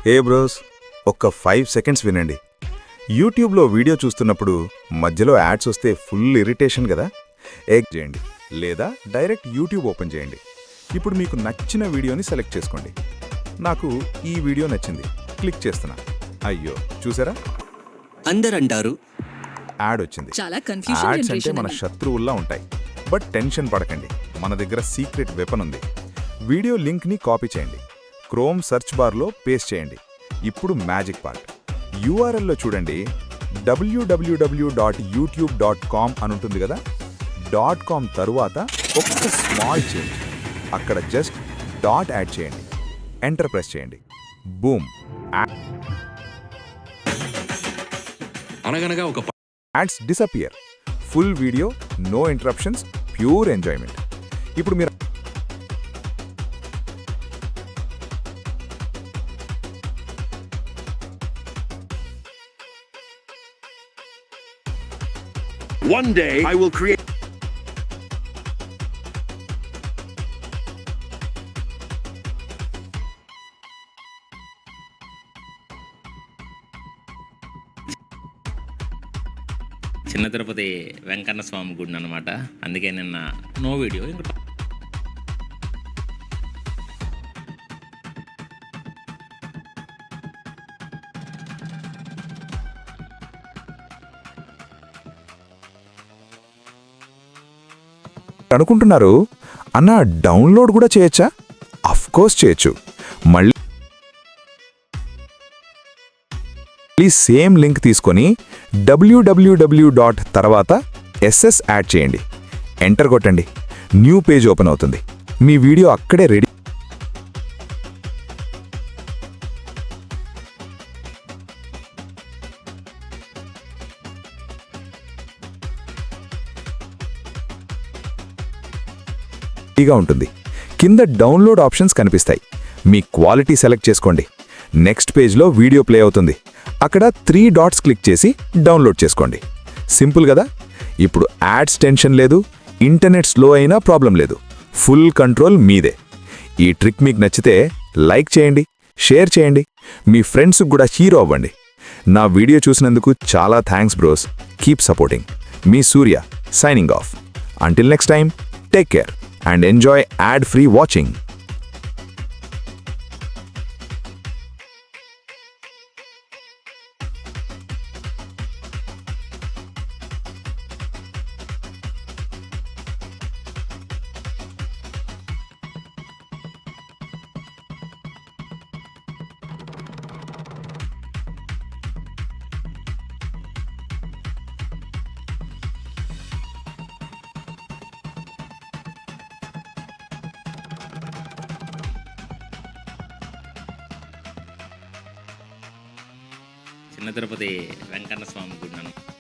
ఏ bros, ఒక్క 5 seconds వినండి. యూట్యూబ్లో వీడియో చూస్తున్నప్పుడు మధ్యలో యాడ్స్ వస్తే ఫుల్ ఇరిటేషన్ కదా. ఎగ్ చేయండి లేదా డైరెక్ట్ యూట్యూబ్ ఓపెన్ చేయండి. ఇప్పుడు మీకు నచ్చిన వీడియోని సెలెక్ట్ చేసుకోండి. నాకు ఈ వీడియో నచ్చింది, క్లిక్ చేస్తున్నా. అయ్యో చూసారా, అందరంటారు యాడ్ వచ్చింది. చాలా కన్ఫ్యూజన్ యాడ్స్ అంటే జనరేషన్ మన అని. శత్రువుల్లా ఉంటాయి. బట్ టెన్షన్ పడకండి, మన దగ్గర సీక్రెట్ వెపన్ ఉంది. వీడియో లింక్ని కాపీ చేయండి, క్రోమ్ సెర్చ్ బార్లో పేస్ట్ చేయండి. ఇప్పుడు మ్యాజిక్ పార్ట్, యూఆర్ఎల్లో చూడండి, www.youtube.com అని ఉంటుంది కదా. .com తరువాత ఒక్క స్మాల్ చేంజ్, అక్కడ జస్ట్ డాట్ యాడ్ చేయండి, ఎంటర్ ప్రెస్ చేయండి. బూమ్, అనగనగా ఒక ads disappear. Full video, no interruptions, pure enjoyment. ఇప్పుడు మీరు one day I will create చిన్న తిరుపతి వెంకన్న స్వామి గుడి అనమాట. అందుకే నిన్న నో వీడియో. ఇంకా అనుకుంటున్నారు, అన్న డౌన్లోడ్ కూడా చేయొచ్చా? కోర్స్ చేయొచ్చు. మళ్ళీ సేమ్ లింక్ తీసుకొని www. తర్వాత SS యాడ్ చేయండి, ఎంటర్ కొట్టండి. న్యూ పేజ్ ఓపెన్ అవుతుంది. మీ వీడియో అక్కడే రెడీ. రెడీగా ఉంటుంది. కింద డౌన్లోడ్ ఆప్షన్స్ కనిపిస్తాయి. మీ క్వాలిటీ సెలెక్ట్ చేసుకోండి. నెక్స్ట్ పేజ్లో వీడియో ప్లే అవుతుంది. అక్కడ 3 డాట్స్ క్లిక్ చేసి డౌన్లోడ్ చేసుకోండి. సింపుల్ కదా. ఇప్పుడు యాడ్స్ టెన్షన్ లేదు, ఇంటర్నెట్ స్లో అయినా ప్రాబ్లం లేదు. ఫుల్ కంట్రోల్ మీదే. ఈ ట్రిక్ మీకు నచ్చితే లైక్ చేయండి, షేర్ చేయండి, మీ ఫ్రెండ్స్కి కూడా హీరో అవ్వండి. నా వీడియో చూసినందుకు చాలా thanks bros. Keep supporting. Me Surya signing off. Until next time, take care and enjoy ad-free watching. చిన్న తిరుపతి వెంకన్న స్వామి గుడి అనమాట.